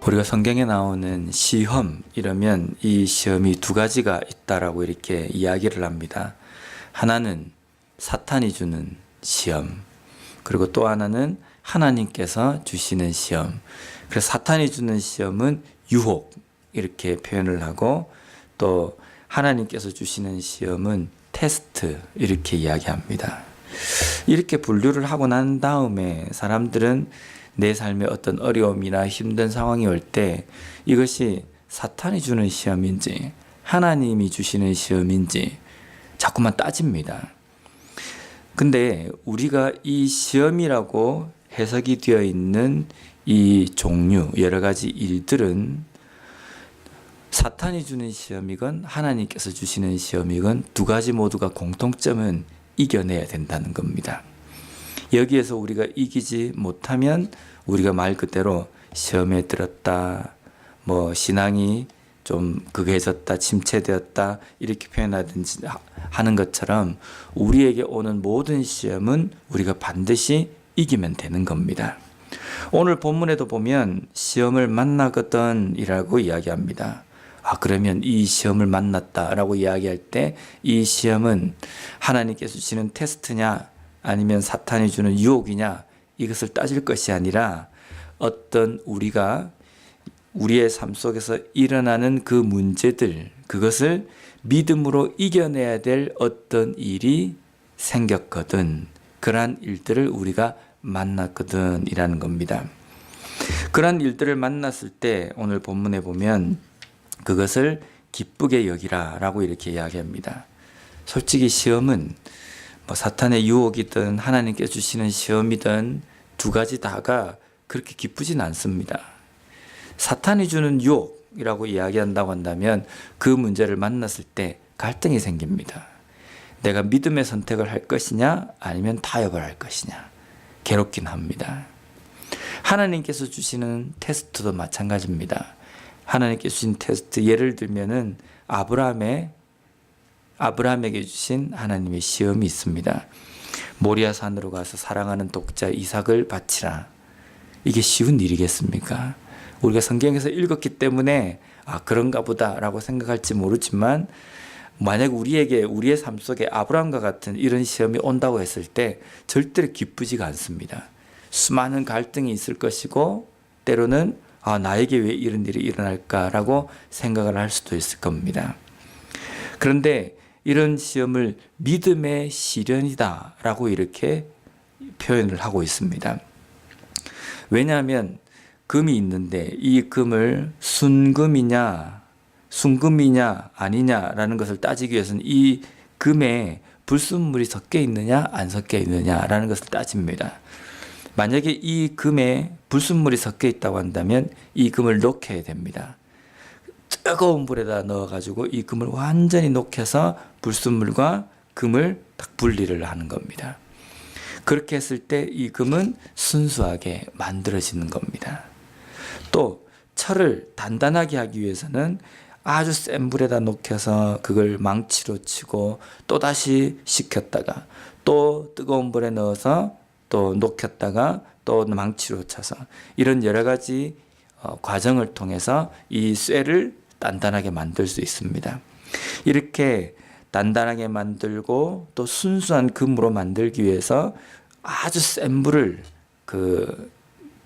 우리가 성경에 나오는 시험 이러면 이 시험이 두 가지가 있다라고 이렇게 이야기를 합니다. 하나는 사탄이 주는 시험, 그리고 또 하나는 하나님께서 주시는 시험. 그래서 사탄이 주는 시험은 유혹 이렇게 표현을 하고, 또 하나님께서 주시는 시험은 테스트 이렇게 이야기합니다. 이렇게 분류를 하고 난 다음에 사람들은 내 삶에 어떤 어려움이나 힘든 상황이 올 때 이것이 사탄이 주는 시험인지 하나님이 주시는 시험인지 자꾸만 따집니다. 근데 우리가 이 시험이라고 해석이 되어 있는 이 종류, 여러 가지 일들은 사탄이 주는 시험이건 하나님께서 주시는 시험이건 두 가지 모두가 공통점은 이겨내야 된다는 겁니다. 여기에서 우리가 이기지 못하면 우리가 말 그대로 시험에 들었다, 신앙이 좀 극해졌다, 침체되었다 이렇게 표현하든지 하는 것처럼 우리에게 오는 모든 시험은 우리가 반드시 이기면 되는 겁니다. 오늘 본문에도 보면 시험을 만나거든 이라고 이야기합니다. 그러면 이 시험을 만났다라고 이야기할 때 이 시험은 하나님께서 주시는 테스트냐 아니면 사탄이 주는 유혹이냐 이것을 따질 것이 아니라 어떤 우리가 우리의 삶 속에서 일어나는 그 문제들, 그것을 믿음으로 이겨내야 될 어떤 일이 생겼거든, 그러한 일들을 우리가 만났거든 이라는 겁니다. 그러한 일들을 만났을 때 오늘 본문에 보면 그것을 기쁘게 여기라 라고 이렇게 이야기합니다. 솔직히 시험은 사탄의 유혹이든 하나님께 주시는 시험이든 두 가지 다가 그렇게 기쁘진 않습니다. 사탄이 주는 유혹이라고 이야기한다고 한다면 그 문제를 만났을 때 갈등이 생깁니다. 내가 믿음의 선택을 할 것이냐 아니면 타협을 할 것이냐 괴롭긴 합니다. 하나님께서 주시는 테스트도 마찬가지입니다. 하나님께서 주신 테스트, 예를 들면은 아브라함에게 주신 하나님의 시험이 있습니다. 모리아 산으로 가서 사랑하는 독자 이삭을 바치라. 이게 쉬운 일이겠습니까? 우리가 성경에서 읽었기 때문에 그런가 보다라고 생각할지 모르지만, 만약 우리의 삶 속에 아브라함과 같은 이런 시험이 온다고 했을 때 절대로 기쁘지가 않습니다. 수많은 갈등이 있을 것이고, 때로는 나에게 왜 이런 일이 일어날까라고 생각을 할 수도 있을 겁니다. 그런데 이런 시험을 믿음의 시련이다라고 이렇게 표현을 하고 있습니다. 왜냐하면 금이 있는데 이 금을 순금이냐 아니냐라는 것을 따지기 위해서는 이 금에 불순물이 섞여 있느냐 안 섞여 있느냐라는 것을 따집니다. 만약에 이 금에 불순물이 섞여 있다고 한다면 이 금을 녹여야 됩니다. 뜨거운 불에다 넣어가지고 이 금을 완전히 녹여서 불순물과 금을 딱 분리를 하는 겁니다. 그렇게 했을 때 이 금은 순수하게 만들어지는 겁니다. 또 철을 단단하게 하기 위해서는 아주 센 불에다 녹여서 그걸 망치로 치고 또 다시 식혔다가 또 뜨거운 불에 넣어서 또 녹였다가 또 망치로 쳐서 이런 여러 가지 과정을 통해서 이 쇠를 단단하게 만들 수 있습니다. 이렇게 단단하게 만들고 또 순수한 금으로 만들기 위해서 아주 센 불을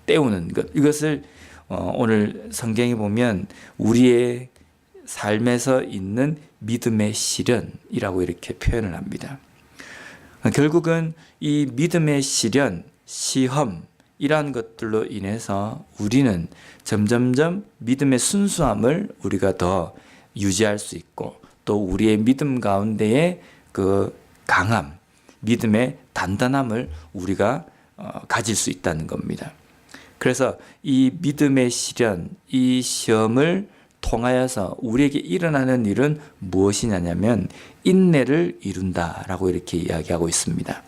때우는 것, 이것을 오늘 성경에 보면 우리의 삶에서 있는 믿음의 시련이라고 이렇게 표현을 합니다. 결국은 이 믿음의 시련, 시험 이러한 것들로 인해서 우리는 점점점 믿음의 순수함을 우리가 더 유지할 수 있고, 또 우리의 믿음 가운데의 그 강함, 믿음의 단단함을 우리가 가질 수 있다는 겁니다. 그래서 이 믿음의 시련, 이 시험을 통하여서 우리에게 일어나는 일은 무엇이냐면 인내를 이룬다라고 이렇게 이야기하고 있습니다.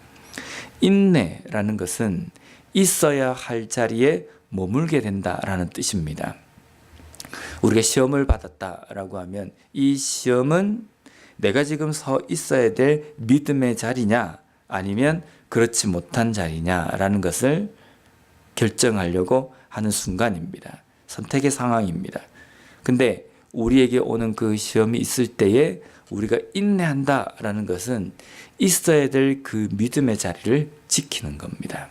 인내라는 것은 있어야 할 자리에 머물게 된다라는 뜻입니다. 우리가 시험을 받았다라고 하면 이 시험은 내가 지금 서 있어야 될 믿음의 자리냐 아니면 그렇지 못한 자리냐라는 것을 결정하려고 하는 순간입니다. 선택의 상황입니다. 근데 우리에게 오는 그 시험이 있을 때에 우리가 인내한다라는 것은 있어야 될 그 믿음의 자리를 지키는 겁니다.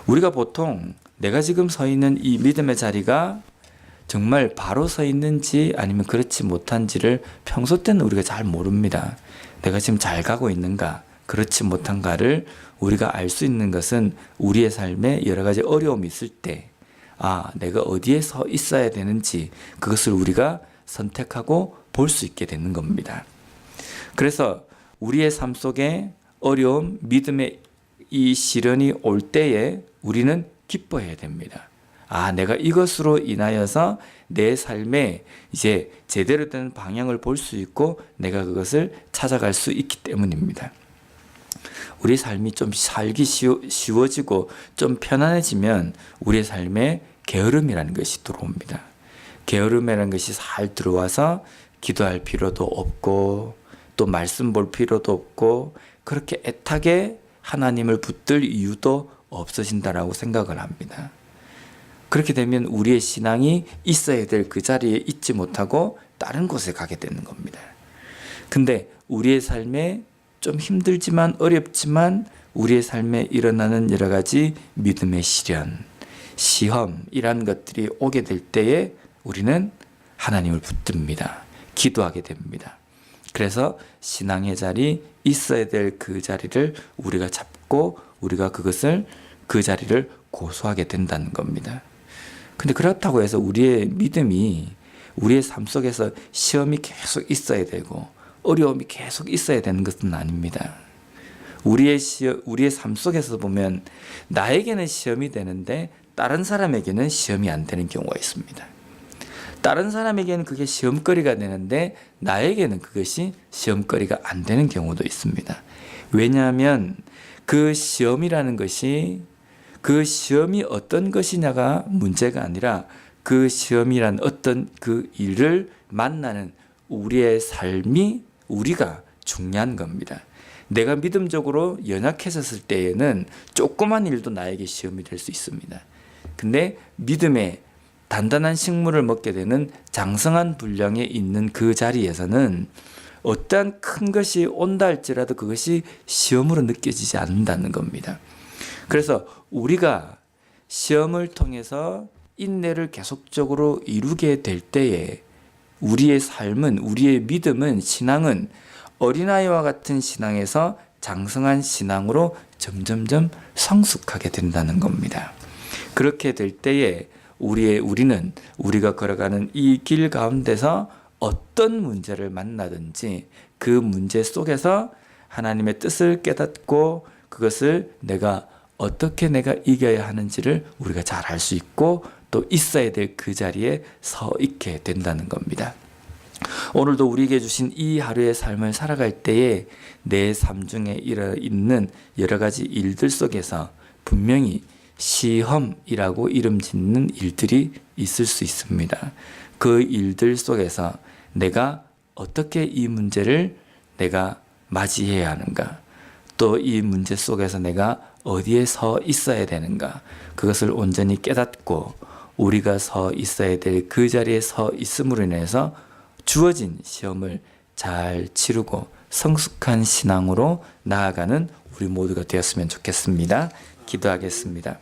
우리가 보통 내가 지금 서 있는 이 믿음의 자리가 정말 바로 서 있는지 아니면 그렇지 못한지를 평소 때는 우리가 잘 모릅니다. 내가 지금 잘 가고 있는가, 그렇지 못한가를 우리가 알 수 있는 것은 우리의 삶에 여러 가지 어려움이 있을 때, 내가 어디에 서 있어야 되는지 그것을 우리가 선택하고 볼 수 있게 되는 겁니다. 그래서 우리의 삶 속에 어려움, 믿음의 이 시련이 올 때에 우리는 기뻐해야 됩니다. 내가 이것으로 인하여서 내 삶에 이제 제대로 된 방향을 볼 수 있고 내가 그것을 찾아갈 수 있기 때문입니다. 우리 삶이 좀 살기 쉬워지고 좀 편안해지면 우리의 삶에 게으름이라는 것이 들어옵니다. 게으름이라는 것이 잘 들어와서 기도할 필요도 없고 또 말씀 볼 필요도 없고 그렇게 애타게 하나님을 붙들 이유도 없어진다라고 생각을 합니다. 그렇게 되면 우리의 신앙이 있어야 될 그 자리에 있지 못하고 다른 곳에 가게 되는 겁니다. 근데 우리의 삶에 좀 힘들지만 어렵지만 우리의 삶에 일어나는 여러 가지 믿음의 시련, 시험이라는 것들이 오게 될 때에 우리는 하나님을 붙듭니다. 기도하게 됩니다. 그래서 신앙의 자리, 있어야 될 그 자리를 우리가 잡고 우리가 그 자리를 고수하게 된다는 겁니다. 근데 그렇다고 해서 우리의 믿음이 우리의 삶 속에서 시험이 계속 있어야 되고 어려움이 계속 있어야 되는 것은 아닙니다. 우리의 삶 속에서 보면 나에게는 시험이 되는데 다른 사람에게는 시험이 안 되는 경우가 있습니다. 다른 사람에게는 그게 시험거리가 되는데 나에게는 그것이 시험거리가 안 되는 경우도 있습니다. 왜냐하면 그 시험이라는 것이 그 시험이 어떤 것이냐가 문제가 아니라 그 시험이란 어떤 그 일을 만나는 우리의 삶이 우리가 중요한 겁니다. 내가 믿음적으로 연약해졌을 때에는 조그만 일도 나에게 시험이 될 수 있습니다. 근데 믿음의 단단한 식물을 먹게 되는 장성한 분량에 있는 그 자리에서는 어떠한 큰 것이 온다 할지라도 그것이 시험으로 느껴지지 않는다는 겁니다. 그래서 우리가 시험을 통해서 인내를 계속적으로 이루게 될 때에 우리의 삶은, 우리의 믿음은, 신앙은 어린아이와 같은 신앙에서 장성한 신앙으로 점점점 성숙하게 된다는 겁니다. 그렇게 될 때에 우리는 우리가 걸어가는 이 길 가운데서 어떤 문제를 만나든지 그 문제 속에서 하나님의 뜻을 깨닫고 그것을 어떻게 내가 이겨야 하는지를 우리가 잘 알 수 있고 또 있어야 될 그 자리에 서 있게 된다는 겁니다. 오늘도 우리에게 주신 이 하루의 삶을 살아갈 때에 내 삶 중에 있는 여러 가지 일들 속에서 분명히 시험이라고 이름 짓는 일들이 있을 수 있습니다. 그 일들 속에서 내가 어떻게 이 문제를 내가 맞이해야 하는가, 또 이 문제 속에서 내가 어디에 서 있어야 되는가, 그것을 온전히 깨닫고 우리가 서 있어야 될 그 자리에 서 있음으로 인해서 주어진 시험을 잘 치르고 성숙한 신앙으로 나아가는 우리 모두가 되었으면 좋겠습니다. 기도하겠습니다.